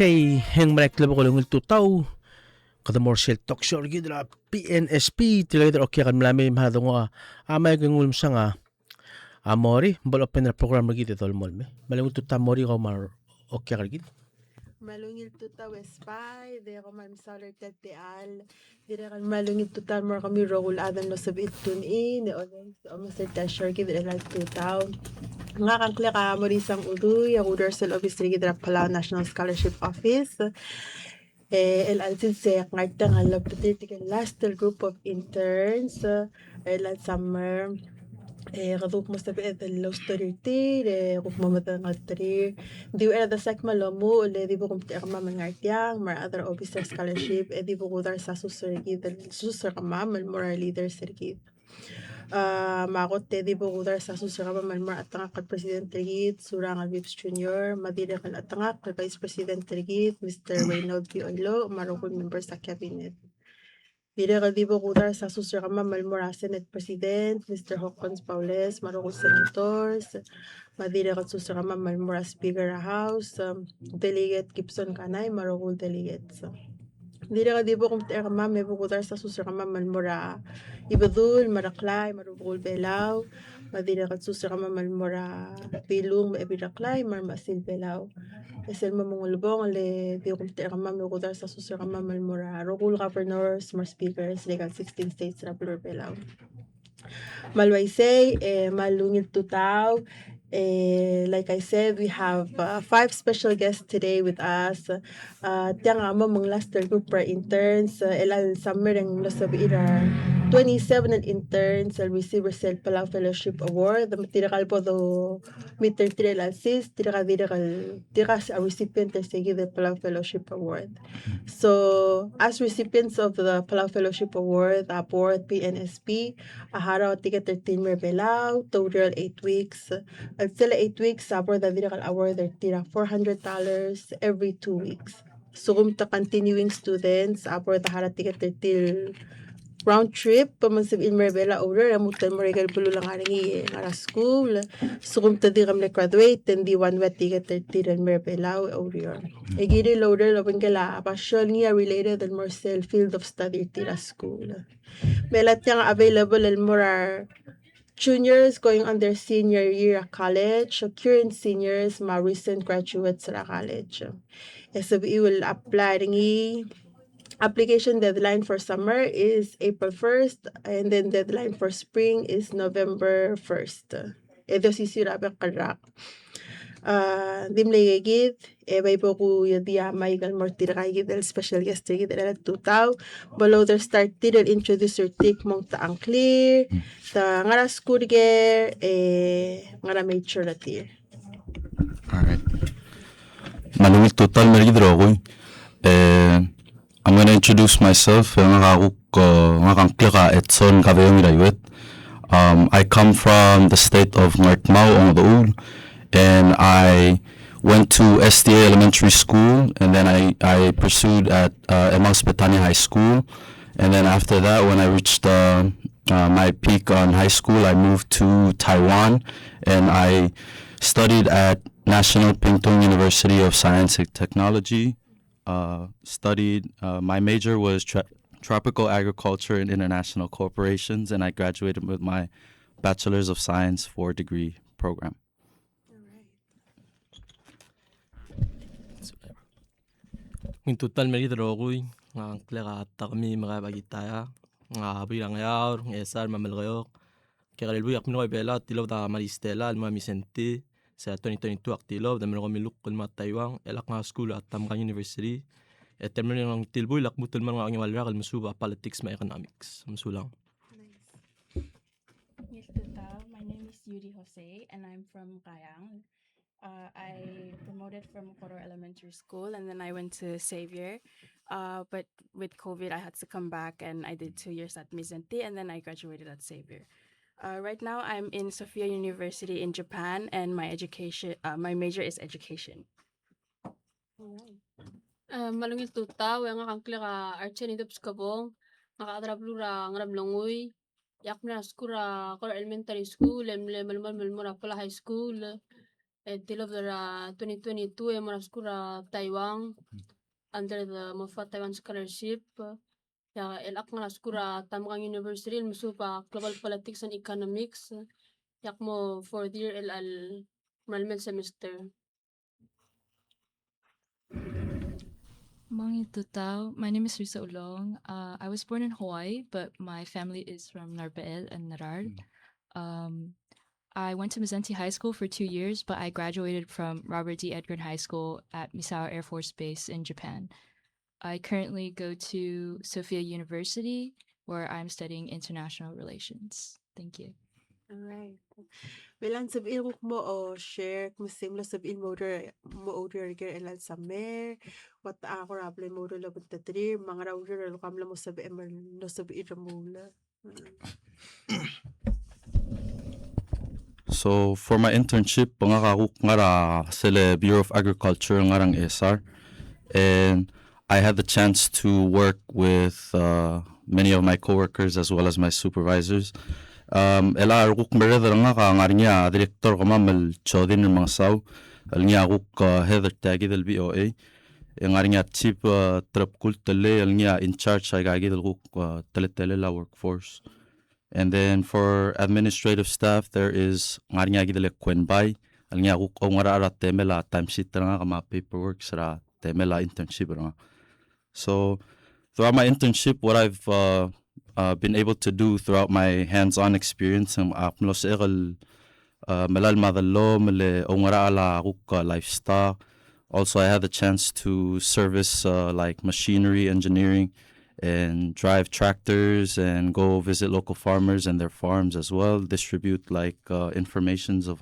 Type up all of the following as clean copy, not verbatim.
Kay heng malekla ko lang tutaw kada morsel talk show gidra PNSB tilaga okay kan malami mahado nga amay gangulm sa nga amori bol open na program gid tol mol me malung tuta mori ko mar okay kan gid malungil tuta wespay de ko man saler teteal dire kan malungil tuta mar kami rogul adan no sabit tun in o master tasher gid elal tutaw nga kan kle ka mo isang uduy ang Udersel Office gid Palau National Scholarship Office el altin se ngarta nga particular last group of interns el summer kaduk mo sa piet los toriti kung mamatan nga tari di da sak malamu le di bu kumti akma mangartiang mar other officer scholarship di bu kudar sa susurgi susur kama mal moral leader sergit makot te di bu kudar sa susur kama mal mar atanga kat president tergit surang Vips Junior madira kan atanga kat vice president tergit Mr. Reynolds Violo marukul members sa cabinet. Dira ka di po kudar sa susur kama malmora Senate President, Mr. Hawkins Paules, marukul senators, madira ka susur kama malmora Speaker House, Delegate Gibson Kanay, marukul delegates. Dira ka di po kung kama may bukudar sa susur kama malmora Ibadul, Maraklay, marukul Belaw, madira ka susur kama malmora Pilung, Ebiraklay, marmasil Belaw. Esel mamungulbong le di kumte kama mukudar sa susur kama malmura rokul governors more speakers legal 16 states na pelaw malwaysay malungit tutaw like I said, we have 5 special guests today with us. Tiang amo mong last group per interns. Elal summer ang nasabi ira 27 interns will receive Resel Palau Fellowship Award. The tirakal po do meter tirakal sis, tirakal a recipient of the Palau Fellowship Award. So, as recipients of the Palau Fellowship Award, board PNSB, aharaw ticket 13 Merbelao, total 8 weeks. At sila 8 weeks, for the Viral Award, they're tira $400 every 2 weeks. So, kung ta continuing students, for the hara ticket till round trip, pamansib in Merbela order, amutan mo regal pulo lang aring ngara school. So, kung ta di kami graduate, then di one wet ticket till Merbela order. Egiri loader, labang kala, passion niya related and more field of study tira school. Melat niyang available and more juniors going on their senior year at college, current seniors, mga recent graduates sa college. SBE will apply ringi. Application deadline for summer is April 1st, and then deadline for spring is November 1st. Ito sisirabi karak. Dimle gid bay po ku yadia Michael Mortira gid el special guest gid el tutaw below their start did introduce your take mong ta ang clear ta ngara skurger ngara make sure that here. All right. Malungit total merigidro I'm going to introduce myself. I come from the state of Martmao, and I went to SDA Elementary School, and then I pursued at Emmaus Betania High School, and then after that, when I reached my peak on high school, I moved to Taiwan, and I studied at National Pingtung University of Science and Technology. My major was Tropical Agriculture and International Corporations, and I graduated with my Bachelor's of Science 4-degree program. in total merigidro ko nga klara ta kami makabagitaya nga bilang yaw esar mamalgayok kaya kalilbu yak mino bela tilaw da maristela alma misente sa 2022 aktilaw da mino kami lukul ma Taiwan elak nga school at Tamkang University at terminal ng tilbu ilak butul man nga ang imalra kal musuba politics ma economics musulang. Yes, Tuta. My name is Yuri Jose, and I'm from Kayang. I promoted from Koro Elementary School, and then I went to Xavier. But with COVID, I had to come back, and I did 2 years at Mizenti, and then I graduated at Xavier. Right now, I'm in Sophia University in Japan, and my major is education. Malungit tuta, nga kangkla ka archen idops kabong, nakaadrablura ngramlongoy, yak na skura Koro Elementary School, malmura pala high school. till of the 2022 skura Taiwan under the Moffat Taiwan Scholarship. Elak nga skura Tamkang University musupa Global Politics and Economics. Yak mo 4th year malmel semester. Mangi Tutao. My name is Risa Ulong. I was born in Hawaii, but my family is from Narbael and Narar. I went to Mizenti High School for 2 years, but I graduated from Robert D. Edgren High School at Misawa Air Force Base in Japan. I currently go to Sophia University, where I'm studying international relations. Thank you. Alright. Bilang sabihin mo o share kung simula sabihin mo order ilan sa mer what ako rable mo labot na tri mga order kam mo sabihin mo no sabihin mo la. So for my internship, pangakakuk ngara sila Bureau of Agriculture ngarang SR, and I had the chance to work with many of my coworkers as well as my supervisors. Ela ruk mereda nga ka ngarnya director ko mamal chodin ng mga saw, alnya ruk heather tagi del BOA, ngarnya chief trap kultele alnya in charge ay gagi del ruk teletele la workforce. And then for administrative staff, there is ngarnya gidele kwenbay, alnya ruk o ngara ara temela timesheet nga kama paperwork sara temela internship nga. So throughout my internship, what I've been able to do throughout my hands-on experience, melal madalo mele o ngara ala ruk lifestyle. Also, I had the chance to service like machinery engineering and drive tractors and go visit local farmers and their farms as well, distribute like informations of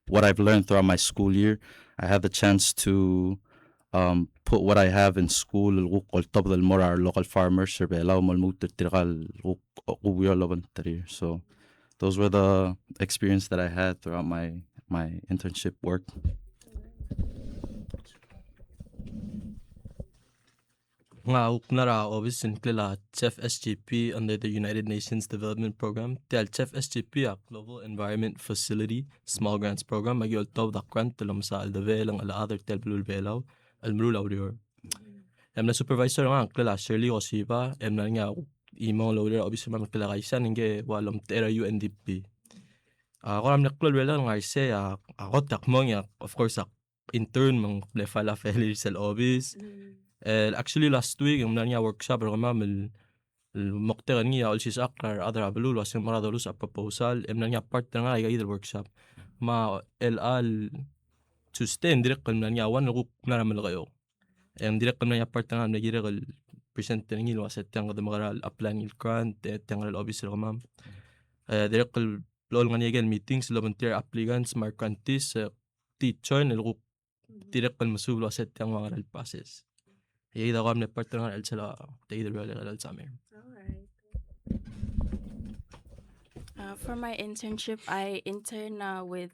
what I've learned throughout my school year. I had the chance to put what I have in school our local farmers. So those were the experience that I had throughout my internship work. Nga uknara obis inklela Chef SGP under the United Nations Development Program. Tel Chef SGP a Global Environment Facility Small Grants Program magyol taw da grant telam sa aldave lang ala other tel blul belaw almrul awrior. Emna supervisor nga klela Shirley Osiva emna nga imo lawler obis ma klela kaisan nge walom tera UNDP. Ako am naklol wala nga ise ako takmong ya of course intern mang plefala failure sel obis. Actually last week yung nanya workshop رغم المقترنية أول شيء أقرأ أدرى بلول واسم مرة دلوس proposal نanya part نanya يجي workshop ما الآل to stay ندرك نanya وان نقول نرى من الغيو ندرك نanya part نanya نجي رجل present نجي الواسط تانغ دمغرا applying الgrant تانغ الأوبيس رغم درك الأول نanya يجي meetings volunteer applicants markantis teacher نلقو درك المسؤول الواسط تانغ مغرا الباسس إذا قامنا بارتنر السلا تقدر ولا السامر. For my internship, I intern with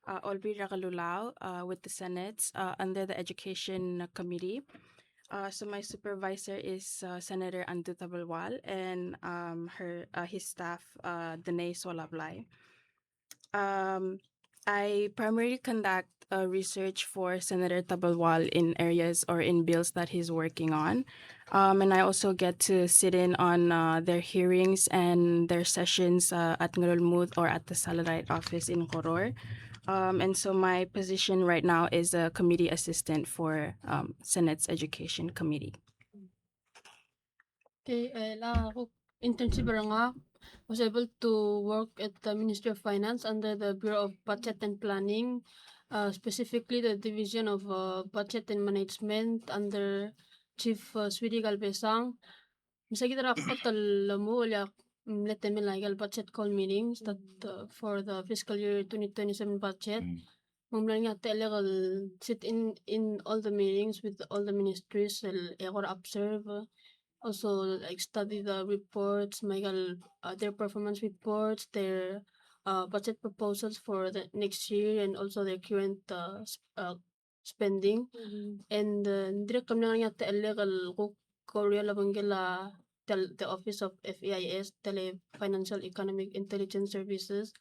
Olbi Ragalulao with the Senate under the Education Committee. So my supervisor is Senator Andu Tabalwal and his staff, Dene Solablay. I primarily conduct research for Senator Tabalwal in areas or in bills that he's working on. And I also get to sit in on their hearings and their sessions at Ngarulmud or at the Saladite office in Koror. And so my position right now is a committee assistant for Senate's Education Committee. Okay, internship nga was able to work at the Ministry of Finance under the Bureau of Budget and Planning, specifically the Division of Budget and Management under Chief Swidi Galbesang. Misagi tara ako talamu ulit letemi legal budget call meetings that for the fiscal year 2027 budget. Mumlan nga telegal sit in all the meetings with all the ministries or observe. Also, like study the reports, their performance reports, their budget proposals for the next year, and also their current spending. And direct kami nga illegal ko Korea labangela the office of FEIS, Tele Financial Economic Intelligence Services,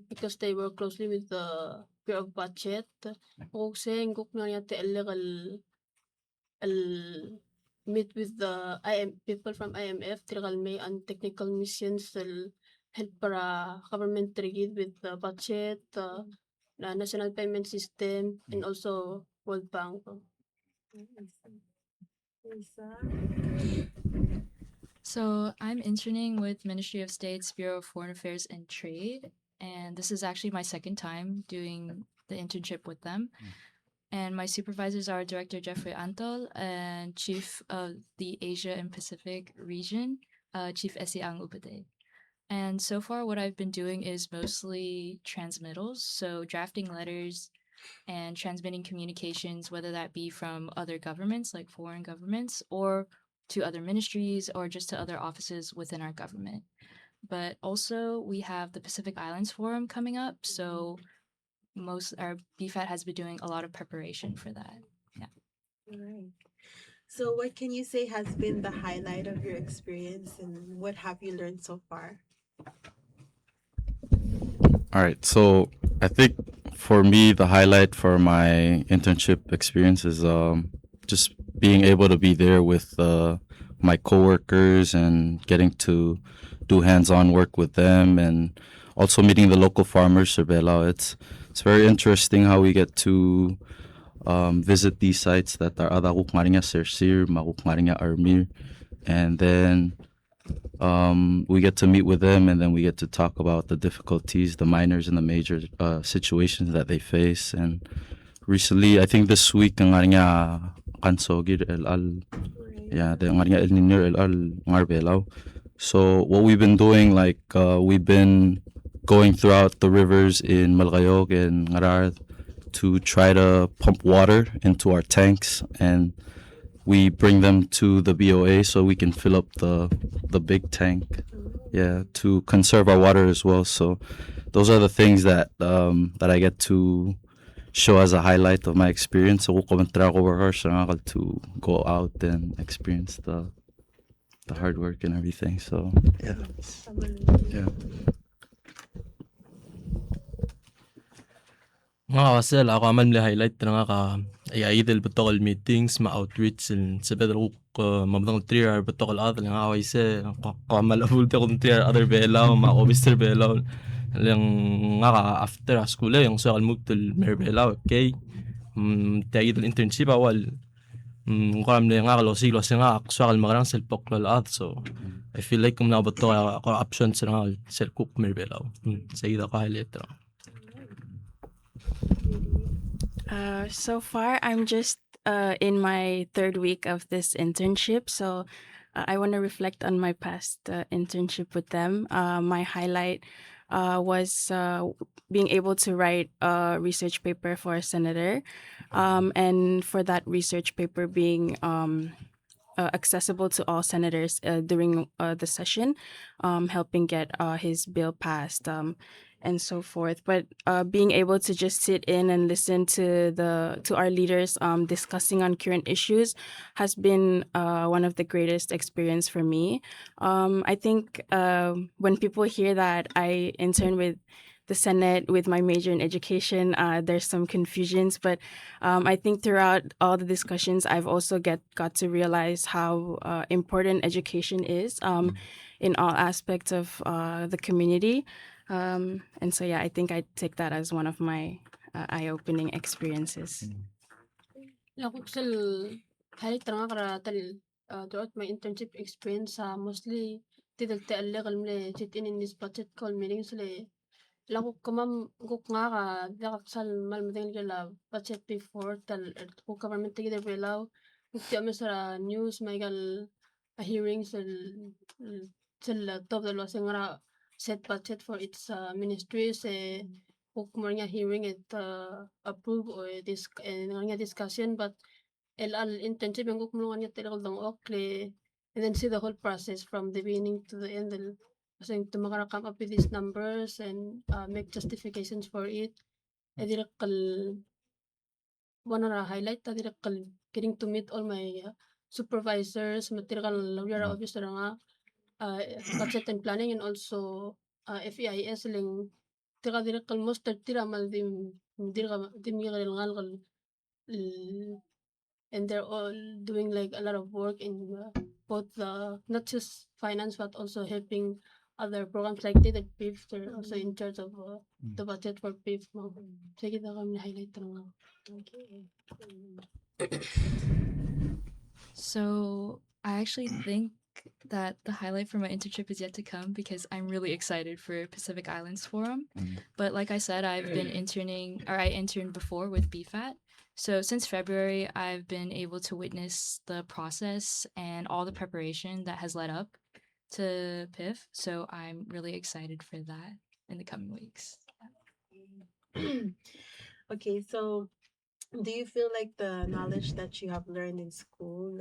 because they work closely with the Bureau of Budget. Kung saying kung nangyate meet with the people from IMF, tirakal may and technical missions help para government rigid with the budget, the national payment system, and also World Bank. So I'm interning with Ministry of State's Bureau of Foreign Affairs and Trade, and this is actually my second time doing the internship with them. And my supervisors are Director Jeffrey Antol and Chief of the Asia and Pacific region, Chief Esiang Upade. And so far, what I've been doing is mostly transmittals, so drafting letters and transmitting communications, whether that be from other governments, like foreign governments, or to other ministries, or just to other offices within our government. But also, we have the Pacific Islands Forum coming up, so our BFAT has been doing a lot of preparation for that. Right. So what can you say has been the highlight of your experience and what have you learned so far? All right, so I think for me, the highlight for my internship experience is just being able to be there with my coworkers and getting to do hands-on work with them, and also meeting the local farmers, Serbela. It's very interesting how we get to visit these sites that are Adakuk Marinya Sersir, Makuk Marinya Armir, and then we get to meet with them, and then we get to talk about the difficulties, the minors and the major situations that they face. And recently, I think this week, ang nga kansogir the nga El Nino ngarbelaw. So what we've been doing, like we've been going throughout the rivers in Malgayog and Ngarad to try to pump water into our tanks, and we bring them to the BOA so we can fill up the big tank, to conserve our water as well. So those are the things that that I get to show as a highlight of my experience. So to go out and experience the hard work and everything. So yeah. Nga kasi ako aman mli highlight na nga ka ay idol betul meetings ma outreach sa bedro mabdang 3 hour betul adal nga away se kamal full te kun 3 other bela ma ko Mr. Bela lang nga ka after school yung so almugtul mer bela okay te idol internship awal kam le nga lo siglo nga so al magrang sel poklol ad. So I feel like kung nabato ako options nga sel cook mer bela sa ida ka highlight. So far, I'm just in my third week of this internship. So I want to reflect on my past internship with them. My highlight was being able to write a research paper for a senator. And for that research paper being accessible to all senators during the session, helping get his bill passed. And so forth, but being able to just sit in and listen to our leaders discussing on current issues has been one of the greatest experience for me. I think when people hear that I intern with the Senate with my major in education, there's some confusions, but I think throughout all the discussions, I've also got to realize how important education is in all aspects of the community. And so, I think I take that as one of my eye-opening experiences. Lakuk sel highlight nga kara throughout my internship experience, mostly tidal te alle kalmle sit in this budget call meetings le lakuk kamam guk nga ka lakak sal mal madeng la budget before ko government together belaw ukti amesara news maigal hearings sel top the law ngara set budget for its ministries nga hearing it approve or this nga discussion, but al internship yung kumulungan niya talaga lang okle, and then see the whole process from the beginning to the end, kasi to come up with these numbers and make justifications for it. One of the highlight getting to meet all my supervisors, material lawyer officer nga budget and planning, and also FEIS ling tira almost tira mal dim and they're all doing like a lot of work in both the not just finance but also helping other programs like the PIF. They're also in charge of the budget for PIF. Sige na kami highlight lang. Okay. So I actually think that the highlight for my internship is yet to come because I'm really excited for Pacific Islands Forum. But like I said, I interned before with BFAT. So since February, I've been able to witness the process and all the preparation that has led up to PIF. So I'm really excited for that in the coming weeks. Okay, so do you feel like the knowledge that you have learned in school,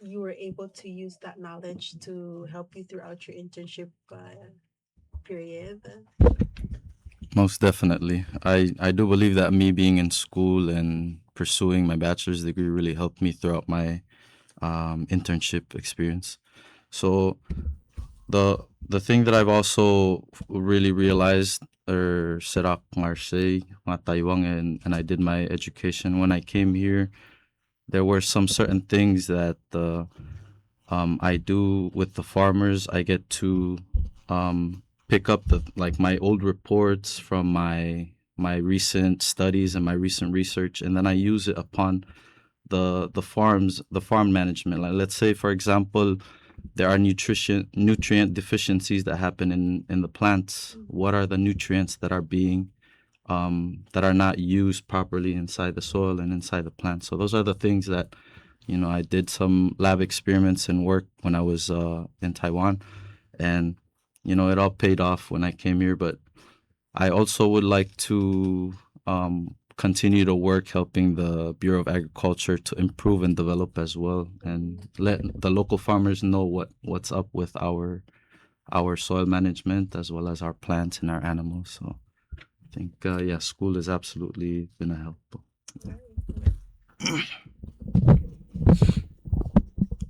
you were able to use that knowledge to help you throughout your internship period? Most definitely. I do believe that me being in school and pursuing my bachelor's degree really helped me throughout my internship experience. So the thing that I've also really realized or serak Marseille, Taiwan, and I did my education when I came here, there were some certain things that I do with the farmers. I get to pick up my old reports from my recent studies and my recent research, and then I use it upon the farm management. Like, let's say, for example, there are nutrient deficiencies that happen in the plants. What are the nutrients that are being that are not used properly inside the soil and inside the plant? So those are the things that I did some lab experiments and work when I was in Taiwan, and it all paid off when I came here. But I also would like to continue to work helping the Bureau of Agriculture to improve and develop as well, and let the local farmers know what's up with our soil management as well as our plants and our animals. So I think school has absolutely been a help.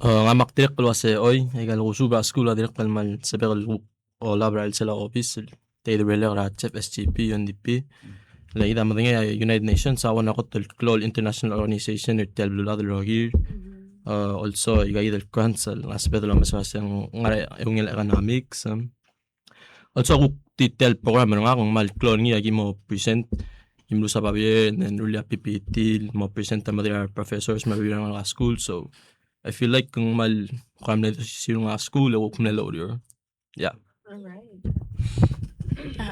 ngamak direk kalwase oy egal usuba skula direk kalmal sebegal o labra el sela office te de beler at SGP UNDP la ida madinga United Nations awan akot el Global International Organization el tel blula del rogir also iga ida el council asbedlo masasang ngare yung economics also aku titel program nga kung mal clone ngi agi mo present imlu sa bien and really PPT mo present ta madira professors mabira nga school. So I feel like kung mal kung na sino nga school o kung nalo yeah. All right.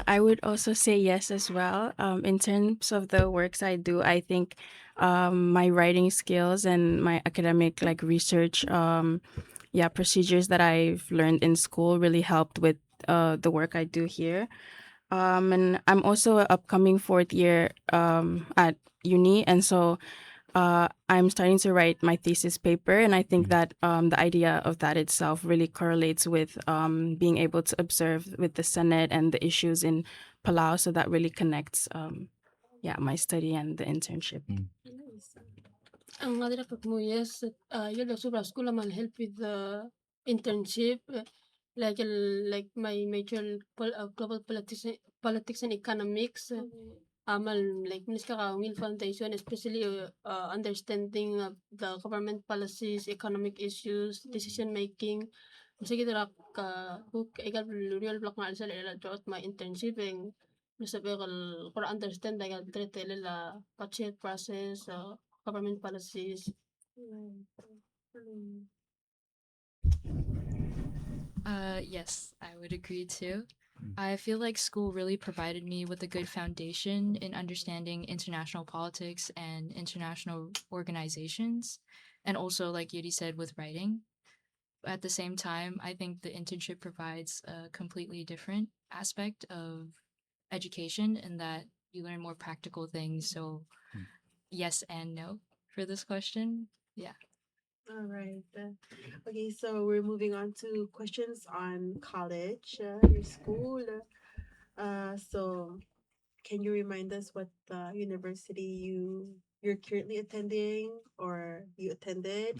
I would also say yes as well. In terms of the works I do, I think my writing skills and my academic research procedures that I've learned in school really helped with the work I do here. And I'm also an upcoming fourth year at uni, and so I'm starting to write my thesis paper, and I think that the idea of that itself really correlates with being able to observe with the Senate and the issues in Palau, so that really connects my study and the internship. Nice. Ang madira mo yes, yun lang super school naman help with the internship. Like my major global politics and economics. Amal like minis kakawil foundation, especially understanding the government policies, economic issues, decision making. Sige dira ka hook egal real block nga sa ila throughout my internship and nasabi ko understand like treat la budget process, government policies. Yes, I would agree too. I feel like school really provided me with a good foundation in understanding international politics and international organizations, and also, like Yudi said, with writing. At the same time, I think the internship provides a completely different aspect of education in that you learn more practical things. So, yes and no for this question. Yeah. All right. Okay, so we're moving on to questions on college, your school. So can you remind us what university you're currently attending or you attended,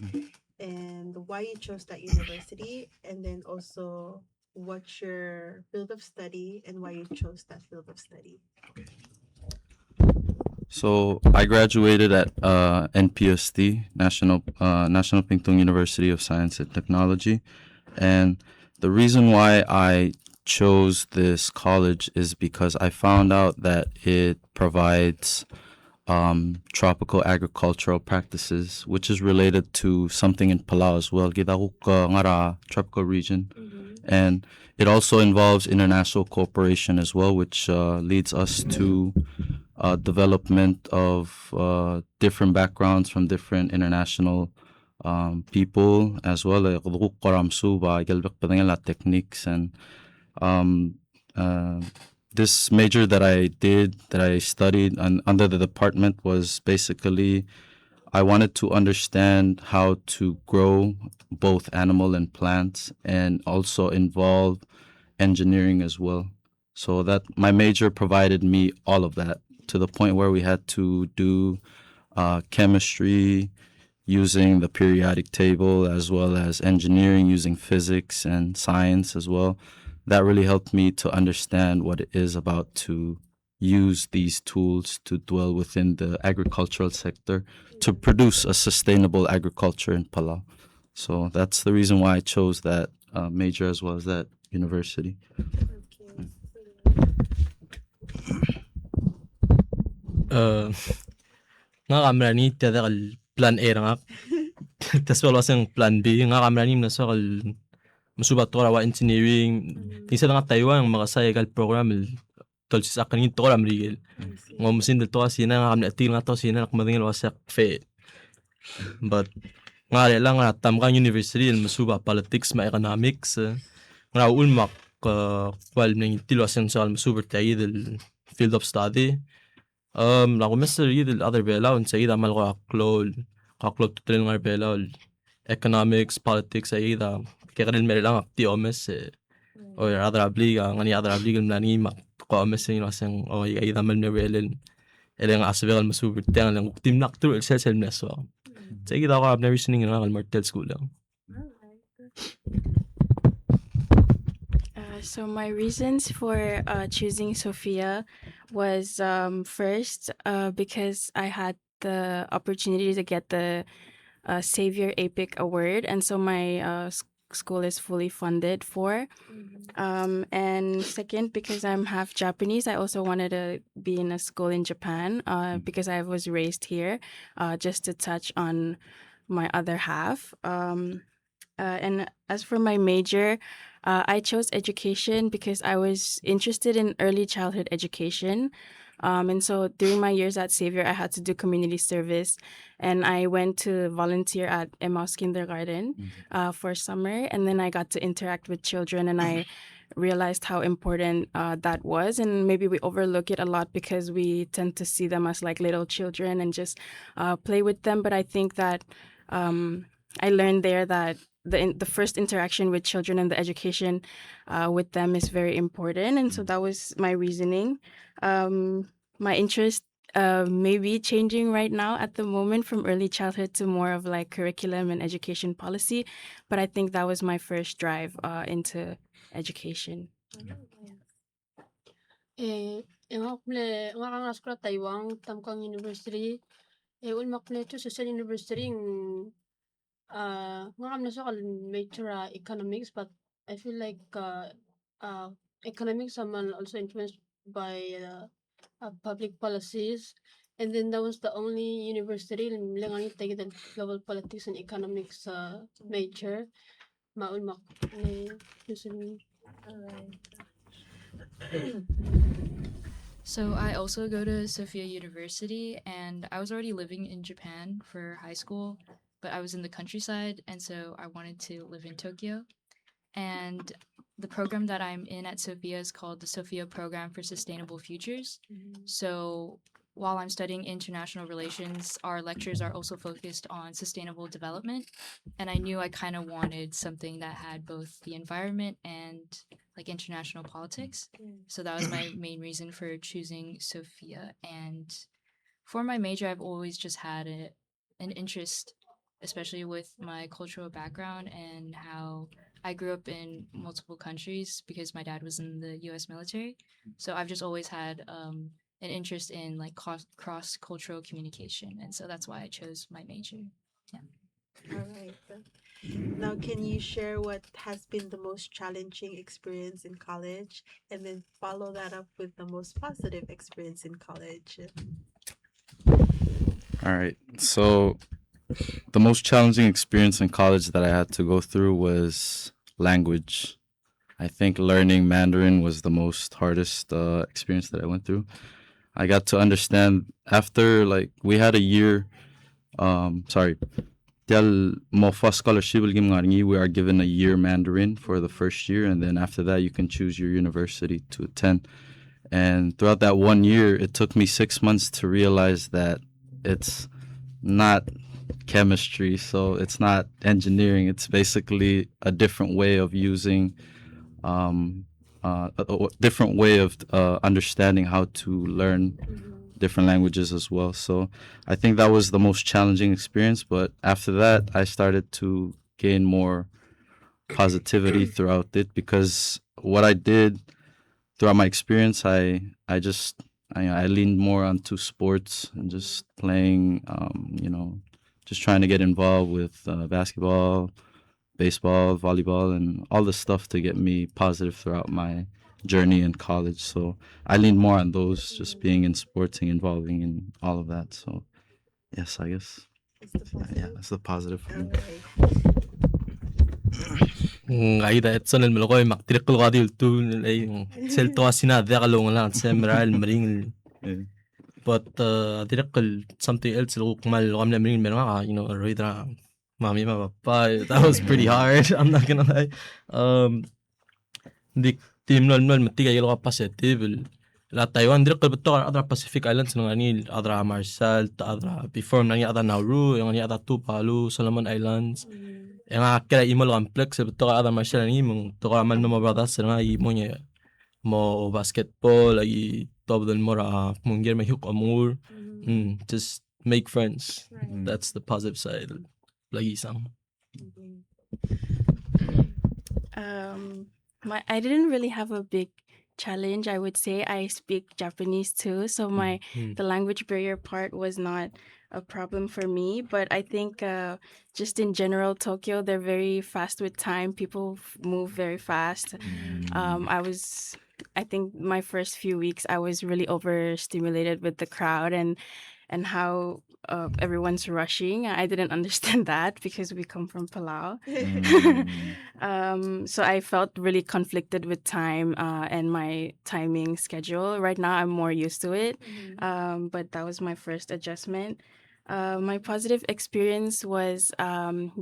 and why you chose that university, and then also what's your field of study and why you chose that field of study. So I graduated at NPST, National Pingtung University of Science and Technology, and the reason why I chose this college is because I found out that it provides tropical agricultural practices, which is related to something in Palau as well, Gidaguk ngara tropical region, and it also involves international cooperation as well, which leads us to development of different backgrounds from different international people as well. Techniques and um, uh, this major that I studied under the department was basically I wanted to understand how to grow both animal and plants and also involve engineering as well. So that my major provided me all of that to the point where we had to do chemistry using the periodic table as well as engineering using physics and science as well. That really helped me to understand what it is about to use these tools to dwell within the agricultural sector to produce a sustainable agriculture in Palau. So that's the reason why I chose that major as well as that university. Okay. nga kamrani tada kal plan A nga tas wala sang plan B nga kamrani na sa kal musubat to wa engineering tinsa nga Taiwan makasay kal program tol sa kanin to ram rigel ngom sin to sina nga kamna til nga to sina kumading wasak fe but nga lang nga tamgang university musuba politics ma economics nga ulmak wal ning til wasang sa musuba tayo del field of study لو مثل يد الأذر بيلا ونسيد عمل قاقلو تتلين غير بيلا economics politics أيدا كغير المريلا مقتي أمس أو يادر أبليغا غني يادر أبليغا الملاني مقتقو أمس ينوسن أو أيدا ملمي ويلين إلين عصبيغ المسؤول بتاعنا لأن قتيم نقتلو السلسل النسوا تيجي دا غاب نبي سنين غير المرتل سكولا. So my reasons for choosing Sophia was first because I had the opportunity to get the Savior APIC Award, and so my school is fully funded for. And second, because I'm half Japanese, I also wanted to be in a school in Japan because I was raised here. Just to touch on my other half. And as for my major, I chose education because I was interested in early childhood education. And so during my years at Xavier, I had to do community service, and I went to volunteer at Emmaus Kindergarten for summer, and then I got to interact with children, and I realized how important that was. And maybe we overlook it a lot because we tend to see them as like little children and just play with them. But I think that I learned there that the first interaction with children and the education with them is very important, and so that was my reasoning. My interest may be changing right now at the moment from early childhood to more of like curriculum and education policy, but I think that was my first drive into education. Nga nga skula Taiwan Tamkang University ulmakle to social university nga kam nasa major economics, but I feel like economics are also influenced by public policies, and then that was the only university lang take the global politics and economics major maulmak usually. Alright. So I also go to Sophia University, and I was already living in Japan for high school, but I was in the countryside, and so I wanted to live in Tokyo. And the program that I'm in at Sophia is called the Sophia Program for Sustainable Futures. So while I'm studying international relations, our lectures are also focused on sustainable development. And I knew I kind of wanted something that had both the environment and like international politics. So that was my main reason for choosing Sophia. And for my major, I've always just had an interest especially with my cultural background and how I grew up in multiple countries because my dad was in the U.S. military. So I've just always had an interest in like cross cultural communication, and so that's why I chose my major. All right. Now, can you share what has been the most challenging experience in college, and then follow that up with the most positive experience in college? All right. So the most challenging experience in college that I had to go through was language. I think learning Mandarin was the most hardest experience that I went through. I got to understand after like we had a year. Sorry. Del Mofa scholarship we are given a year Mandarin for the first year, and then after that you can choose your university to attend. And throughout that 1 year, it took me 6 months to realize that it's not chemistry, so it's not engineering. It's basically a different way of using, a different way of understanding how to learn different languages as well. So I think that was the most challenging experience. But after that, I started to gain more positivity throughout it because what I did throughout my experience, I leaned more onto sports and just playing, just trying to get involved with basketball, baseball, volleyball, and all this stuff to get me positive throughout my journey in college. So I leaned more on those, just being in sports and involving in all of that. So yes, I guess It's the positive. yeah, that's the positive for All me. right. Aida etson el melokoy maktirikul gadi ultun ay sel to asina de kalong lang semra el mering Yeah. but adirikul something else lo kumal lo kamna mering meranga read mami papa that was pretty hard. I'm not gonna lie. Dik team nol matiga yelo positive la Taiwan dirikul beto other Pacific Islands ngani other Marshall other before ngani other Nauru ngani other Tuvalu Solomon Islands. Yang kaya imo complex beto other Marshall ngani mong to amal no brothers nga imo nya mo basketball lagi top del mora mungir may hook amur. Just make friends. Right. That's the positive side. Lagi isang. I didn't really have a big challenge. I would say I speak Japanese too, so the language barrier part was not a problem for me. But I think just in general, Tokyo, they're very fast with time. People move very fast. I think my first few weeks I was really overstimulated with the crowd and how everyone's rushing. I didn't understand that because we come from Palau. So I felt really conflicted with time and my timing schedule. Right now, I'm more used to it, but that was my first adjustment. My positive experience was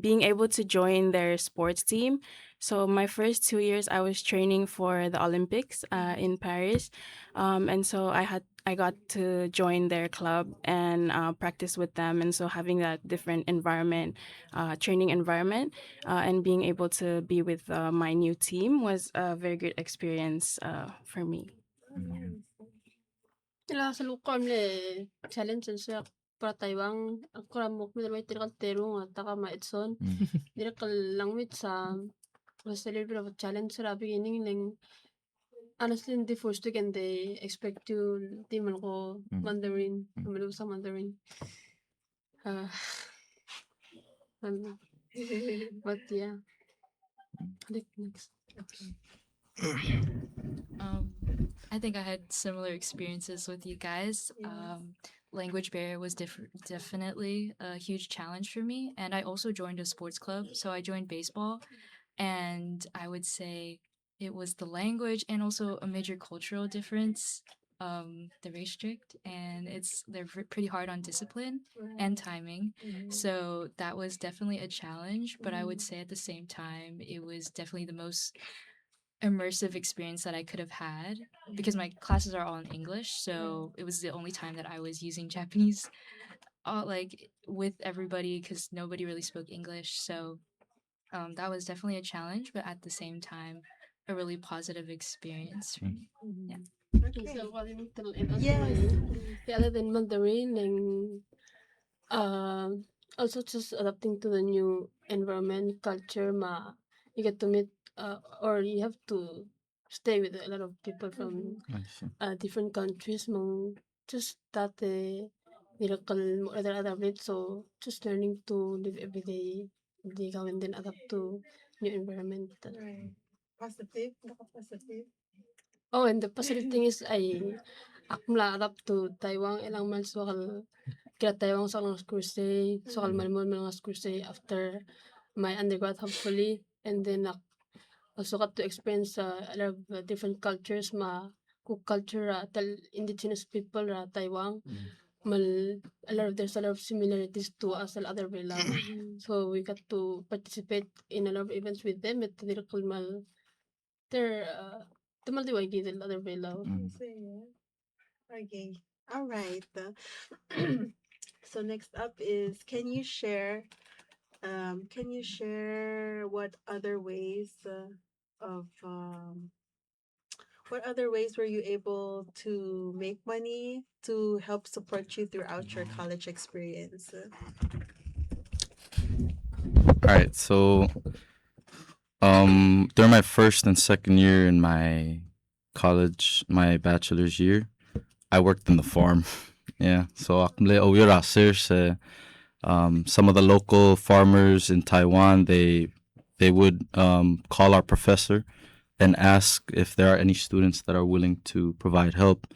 being able to join their sports team. So my first 2 years, I was training for the Olympics in Paris, and so I got to join their club and practice with them. And so having that different environment, training environment, and being able to be with my new team was a very good experience for me. Ila salukam le challenge sa para Taiwan akram mo mi dawai tirkal terung ataka ma etson direkal langwit sa was a little bit of a challenge sa beginning ning honestly in the first week and they expect to timan ko Mandarin umalu sa Mandarin but yeah next. I think I had similar experiences with you guys. Language barrier was definitely a huge challenge for me, and I also joined a sports club. So I joined baseball, and I would say it was the language and also a major cultural difference. They're very strict, and they're pretty hard on discipline and timing. So that was definitely a challenge. But I would say at the same time, it was definitely the most immersive experience that I could have had because my classes are all in English, so it was the only time that I was using Japanese like with everybody because nobody really spoke English. So that was definitely a challenge, but at the same time a really positive experience for me. Yeah. Okay. So what Yes. other than Mandarin and Also just adapting to the new environment, culture, you get to meet or you have to stay with a lot of people from I see. different countries. Just that miracle other adapt, so just learning to live every day, and then adapt to new environment. Right. Positive, naka-positive. Oh, and the positive thing is ako adapt to Taiwan ilang months kaya Taiwan sa mga kursay, so kalmalmol mga kursay after my undergrad hopefully, and then also got to experience a lot of different cultures, cook culture, indigenous people Taiwan. There's a lot of similarities to us and other Belau. So we got to participate in a lot of events with them at the kulmal. They're tumal diwagi del other Belau. Okay. All right. So next up is can you share what other ways what other ways were you able to make money to help support you throughout your college experience? All right. So, during my first and second year in my college, my bachelor's year, I worked in the farm. Yeah. So, some of the local farmers in Taiwan, they would call our professor and ask if there are any students that are willing to provide help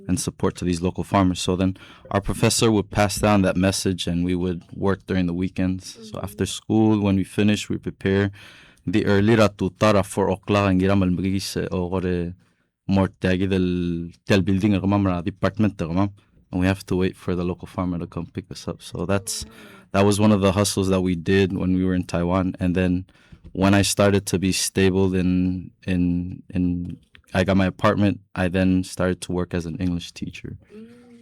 and support to these local farmers. So then our professor would pass down that message and we would work during the weekends. So after school, when we finish, we prepare the early tara 4 o'clock and giram magigis o gore mortagi del building department and we have to wait for the local farmer to come pick us up. So that was one of the hustles that we did when we were in Taiwan. And then when I started to be stable in I got my apartment, I then started to work as an English teacher.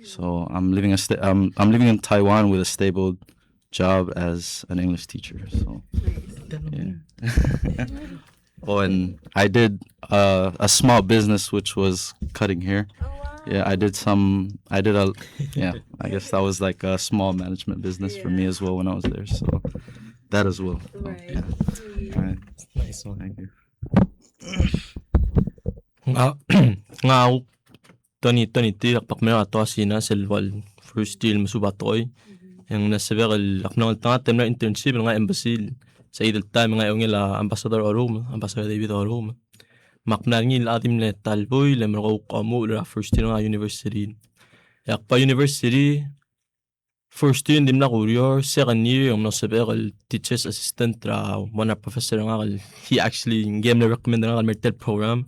So I'm living I'm living in Taiwan with a stable job as an English teacher. So yeah. Oh, and I did a small business which was cutting hair. Yeah, I did a yeah, I guess that was like a small management business for me as well when I was there. So that as well. So, Right. yeah. All right. Nice one. Thank you. Nga nga Tony tilak pakmena to sina selwal first deal masubatoy yang nasabi aknong tanga temna internship nga embassy sa idil time nga yung ila ambassador ambassador David Orum maknangi la adim ne talboy le mro qamu la first year nga university yak pa university first year dim na gurior second year yung nasabi teachers assistant ra one professor nga he actually game na recommend nga mertel program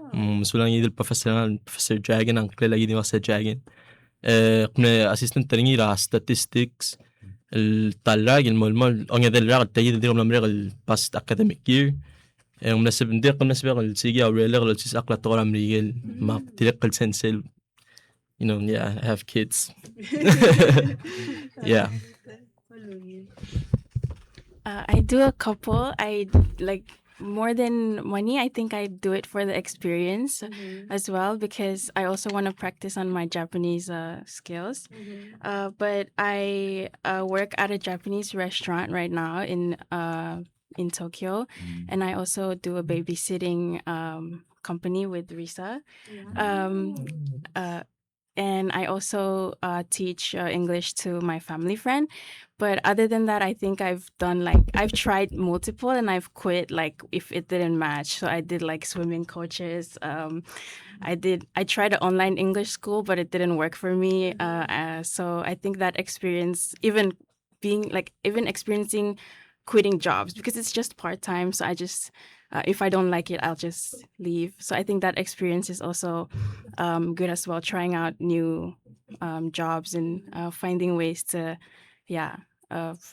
musulang idil professor Dragon ang klela gini sa Dragon كنا اسيستنت ترينيرا statistics الطلاق المول on يدل راق التجيد ديرهم لمريق الباست academic year مناسب ندير مناسب السيجي او ريلغ لو تسيس اقلا طول امريكا ما تلقى السنسل you know yeah I have kids yeah I do a couple. I like more than money. I think I do it for the experience as well because I also want to practice on my Japanese skills. But I work at a Japanese restaurant right now in Tokyo, and I also do a babysitting company with Risa. And I also teach English to my family friend. But other than that, I think I've tried multiple and I've quit like if it didn't match. So I did like swimming coaches. I tried an online English school, but it didn't work for me. So I think that experience, even experiencing quitting jobs because it's just part-time. So I just, if I don't like it, I'll just leave. So I think that experience is also good as well, trying out new jobs and finding ways to,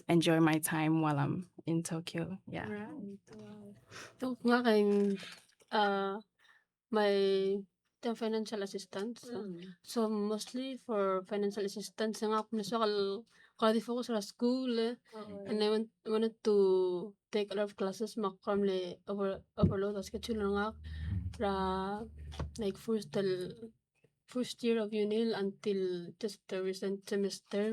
enjoy my time while I'm in Tokyo. Yeah. So nga my financial assistance. So mostly for financial assistance nga ako kala focus sa school and I wanted to take a lot of classes makamle overload as schedule nga like first year of uni until just the recent semester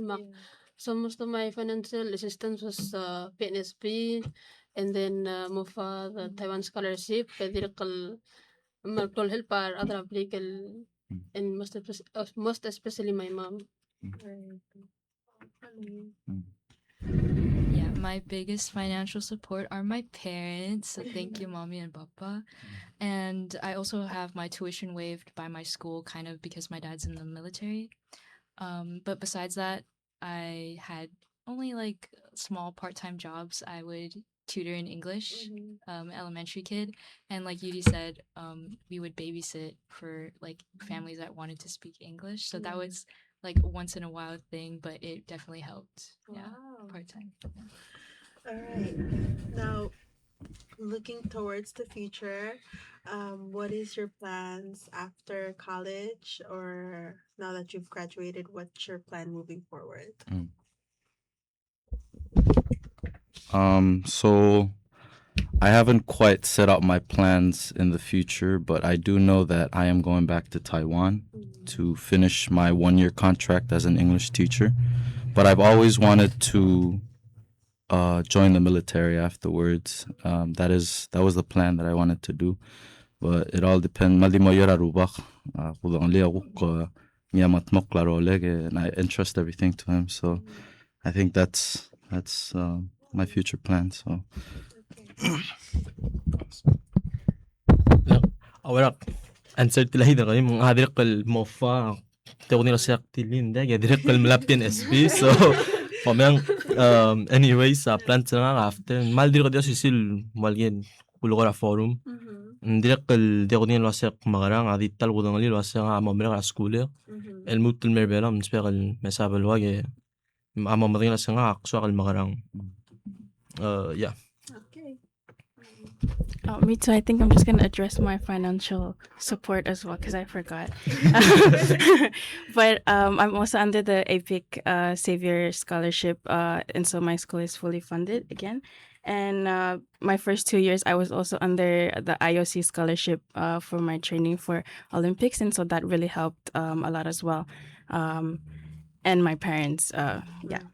So most of my financial assistance was PNSB, and then MOFA, the Taiwan Scholarship, medical help para other applicable, and most especially my mom. Yeah, my biggest financial support are my parents. So thank you, mommy and papa. And I also have my tuition waived by my school, kind of because my dad's in the military. But besides that, I had only like small part-time jobs. I would tutor in English, elementary kid, and like Yudi said, we would babysit for like families that wanted to speak English. So that was like once in a while thing, but it definitely helped. Yeah, Wow. part-time. All right. Now, looking towards the future, what is your plans after college, or now that you've graduated, what's your plan moving forward? So I haven't quite set out my plans in the future, but I do know that I am going back to Taiwan to finish my 1-year contract as an English teacher. But I've always wanted to join the military afterwards. That was the plan that I wanted to do. But it all depends. Mali mo yara rubak. Kudang liya ko niya matmok laro lege, and I entrust everything to him. So I think that's my future plan. So. awalak answer tilahi na kayo mga hadirak kal mofa tawag nila siya tilin da hadirak kal malapin SB so pamang anyway sa plan sa nga after mal dito ka sisil malgin kulo ka forum direk kal deko nila siya magarang adit tal kudang nila siya nga mamira ka school el mutul merbera mspe kal mesabel wage ama madina siya nga akso kal magarang yeah. Okay. Me too. I think I'm just gonna address my financial support as well because I forgot. But I'm also under the APIC Savior Scholarship, and so my school is fully funded again. And my first 2 years, I was also under the IOC scholarship for my training for Olympics, and so that really helped a lot as well. And my parents, yeah.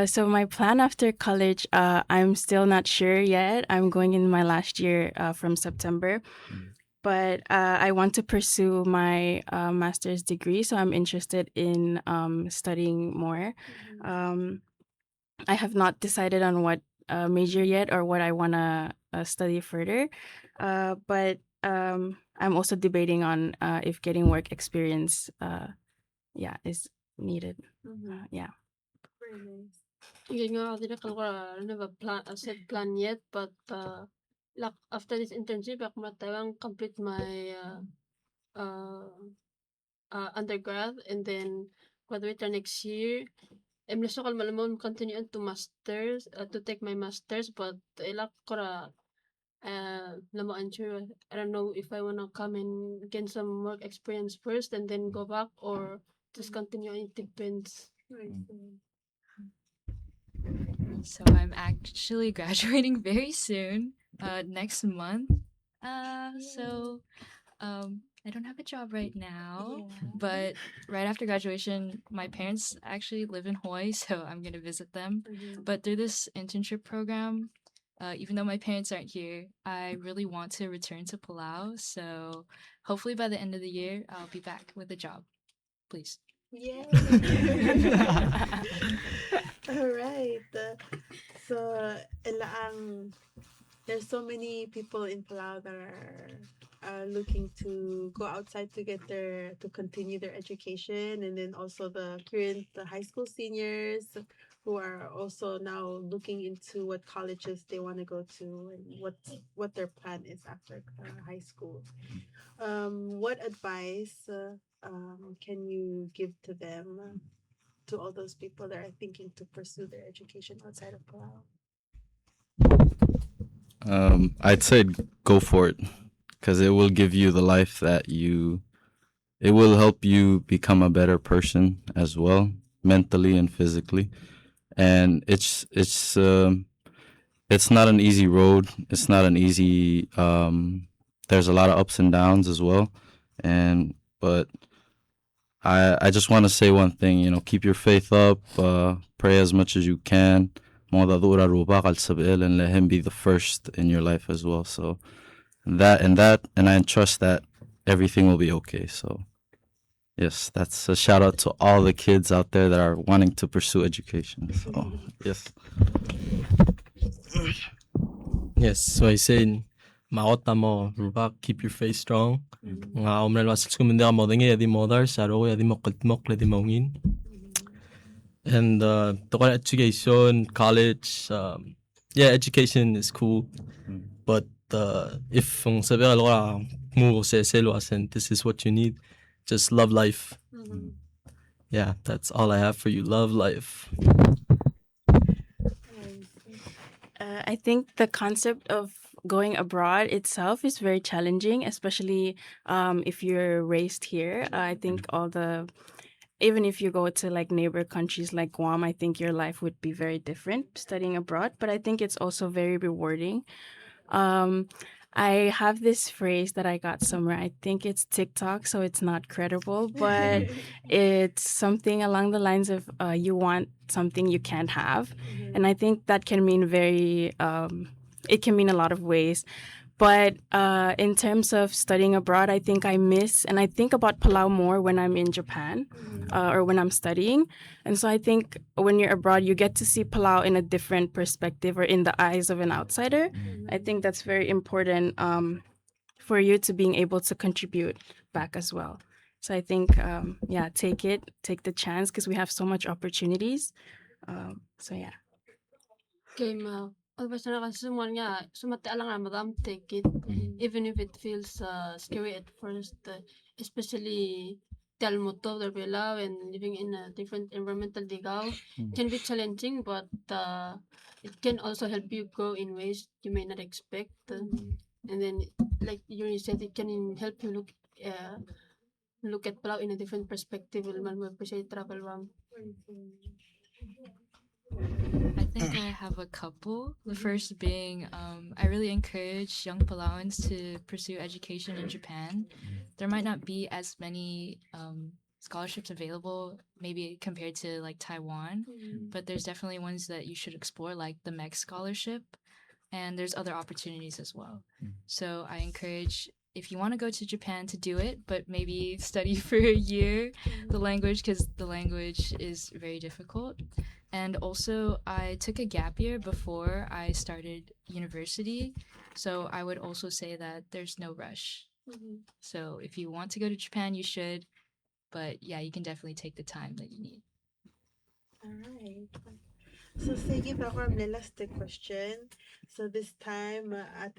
So my plan after college, I'm still not sure yet. I'm going in my last year from September, but I want to pursue my master's degree. So I'm interested in studying more. I have not decided on what major yet or what I want to study further, but I'm also debating on if getting work experience, is needed. Yeah. Very nice. Yun nga, I never set plan yet, but like after this internship, I complete my undergrad and then graduate next year. I'm gusto ko malamon continue to masters, to take my masters, but ilak ko unsure. I don't know if I wanna come and gain some work experience first and then go back or just continue. It depends. So I'm actually graduating very soon, next month. So I don't have a job right now, but right after graduation, my parents actually live in Hawaii, so I'm gonna visit them. But through this internship program, even though my parents aren't here, I really want to return to Palau. So hopefully by the end of the year, I'll be back with a job. Please. Yay! All right. So, there's so many people in Palau that are looking to go outside to continue their education, and then also the high school seniors who are also now looking into what colleges they want to go to and what their plan is after high school. What advice can you give to them, to all those people that are thinking to pursue their education outside of Palau? I'd say go for it because it will give you the life it will help you become a better person as well, mentally and physically. And it's not an easy road. It's not an easy. There's a lot of ups and downs as well, but I just want to say one thing, keep your faith up, pray as much as you can. And let him be the first in your life as well. So and I trust that everything will be okay. So yes, that's a shout out to all the kids out there that are wanting to pursue education. So yes. Yes, so I said, maota mo, ruba, keep your faith strong. Nga umral wasal skumunde ka modenge yadi modar, saro yadi mokalt yadi mongin. And the education, college, education is cool. But if ang sabi ka loka mo se and this is what you need, just love life. Yeah, that's all I have for you. Love life. I think the concept of going abroad itself is very challenging, especially if you're raised here. I think even if you go to like neighbor countries like Guam, I think your life would be very different studying abroad. But I think it's also very rewarding. I have this phrase that I got somewhere. I think it's TikTok, so it's not credible, but it's something along the lines of you want something you can't have. And I think that can mean it can mean a lot of ways. But in terms of studying abroad, I think I think about Palau more when I'm in Japan or when I'm studying. And so I think when you're abroad, you get to see Palau in a different perspective or in the eyes of an outsider. I think that's very important for you to being able to contribute back as well. So I think, take the chance because we have so much opportunities. So yeah. Okay, always na kasi semuanya sumati alang madam take it, even if it feels scary at first, especially tell mo to the bela when living in a different environmental digaw can be challenging, but it can also help you grow in ways you may not expect. And then, like you said, it can help you look at Palau in a different perspective. Will man appreciate travel I think I have a couple. The first being, I really encourage young Palauans to pursue education in Japan. There might not be as many scholarships available, maybe compared to like Taiwan, but there's definitely ones that you should explore, like the MEX scholarship, and there's other opportunities as well. So I encourage, if you want to go to Japan, to do it, but maybe study for a year the language, because the language is very difficult. And also, I took a gap year before I started university, so I would also say that there's no rush. So if you want to go to Japan, you should, but yeah, you can definitely take the time that you need. All right. So sige pa ako ang last question. So at this time, I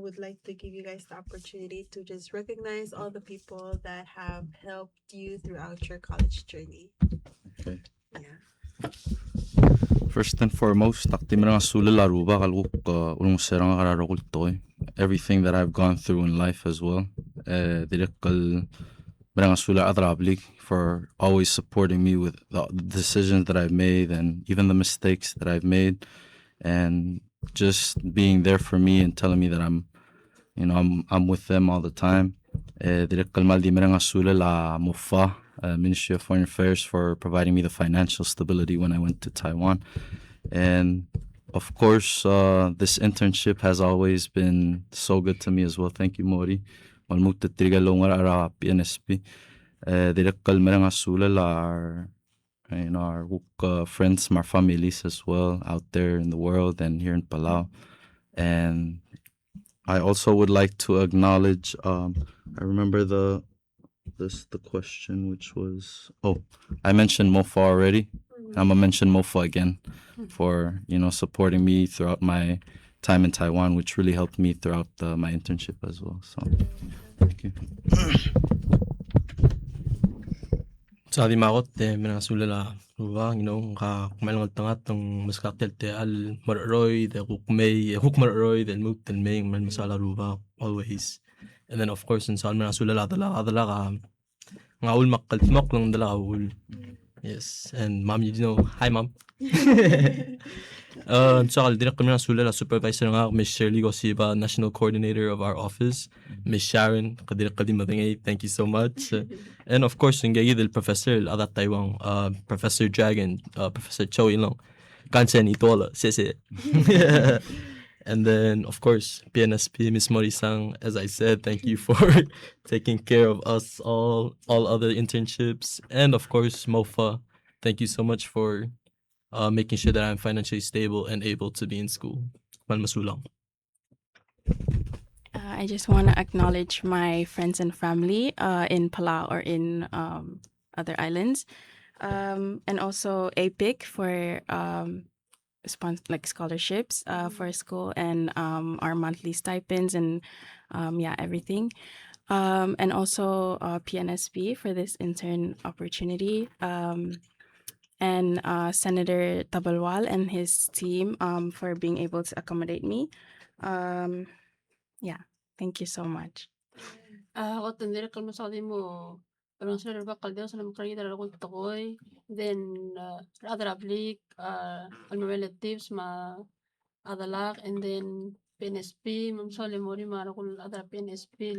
would like to give you guys the opportunity to just recognize all the people that have helped you throughout your college journey. Okay. Yeah. First and foremost, everything that I've gone through in life as well. For always supporting me with the decisions that I've made and even the mistakes that I've made, and just being there for me and telling me that I'm with them all the time. Ministry of Foreign Affairs for providing me the financial stability when I went to Taiwan. And of course, this internship has always been so good to me as well. Thank you, Mori. PNSB. Our friends, our families as well out there in the world and here in Palau. And I also would like to acknowledge, I remember the question, which was, I mentioned Mofa already. I'm gonna mention Mofa again for supporting me throughout my time in Taiwan, which really helped me throughout my internship as well. So thank you. Sa di makot menang sulala ruwa ka kumalang tangat ng maskaktel al marroy the hook marroy the move the main man masala ruwa always. And then of course in salman sulala dala ngaul makaltmok lang dala ul. Yes, and mom, hi mom. Tsaka direct kami nasulat supervisor nga Miss Shirley Gosiba, national coordinator of our office. Miss Sharon, kadirect kadi matangay. Thank you so much. And of course, yung gagi del professor, adat Taiwan, Professor Dragon, Professor Chow Ilong. Kansen itola, sese. And then, of course, PNSB, Miss Morisang, as I said, thank you for taking care of us all other internships. And of course, MOFA, thank you so much for making sure that I'm financially stable and able to be in school. Malmasulang. I just want to acknowledge my friends and family in Palau or in other islands, and also APIC for scholarships for school and our monthly stipends and everything, and also PNSB for this intern opportunity, and Senator Tabalwal and his team for being able to accommodate me. Thank you so much. Ako tandira kalma sa mo parang sila ba kalda sa namkari dara ko takoy then other public my relatives ma adalak and then PNSP mam sole mori mara ko other PNSP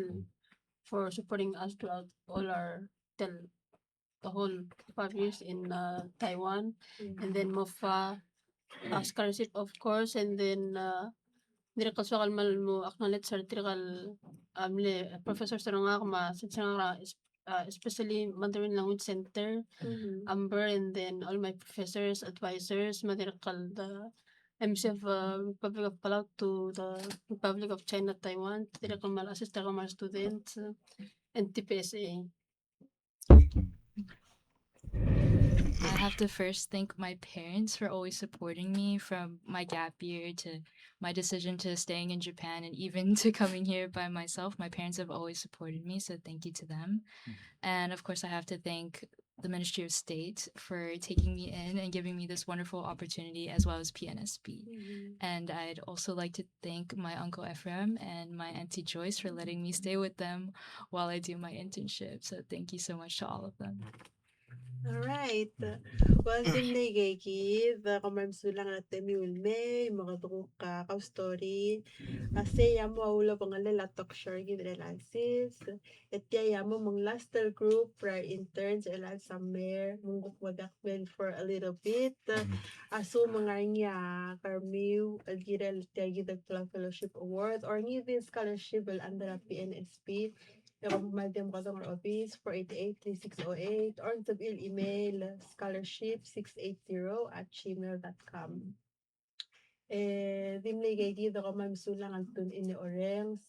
for supporting us throughout all our the whole 5 years in Taiwan and then MOFA scholarship of course and then diri kalsakal mal mo acknowledge sa trikal professor sa nga ma especially Mandarin Language Center, Amber, and then all my professors, advisors, madirkal the MC of Republic of Palau to the Republic of China, Taiwan, dirkal mal assist mal students, and TPSA. I have to first thank my parents for always supporting me from my gap year to my decision to staying in Japan and even to coming here by myself. My parents have always supported me, so thank you to them. And of course, I have to thank the Ministry of State for taking me in and giving me this wonderful opportunity, as well as PNSB. And I'd also like to thank my Uncle Ephraim and my Auntie Joyce for letting me stay with them while I do my internship. So thank you so much to all of them. All right. Well, dimlay gayki, the kamamsulang at temiulme, mga tukong ka story. Kasi yamo awula pangalala talk share gid relansis. Et yamo mong laster group for interns elan summer mong magakmen for a little bit. Aso mga niya karmiw algiral tiyagi the fellowship award or ngidin scholarship under PNSP. Madam Kadong Office 488-3608 or sabil email scholarship680@gmail.com. Dimlay kay dito ko mamsulang ang tun ini orangs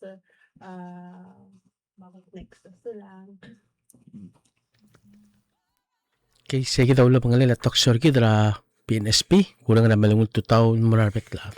bakit next sulang. Okay, sige daw lang pangalan at talk short kidra PNSP kurang na malungun 2000 marapet lang.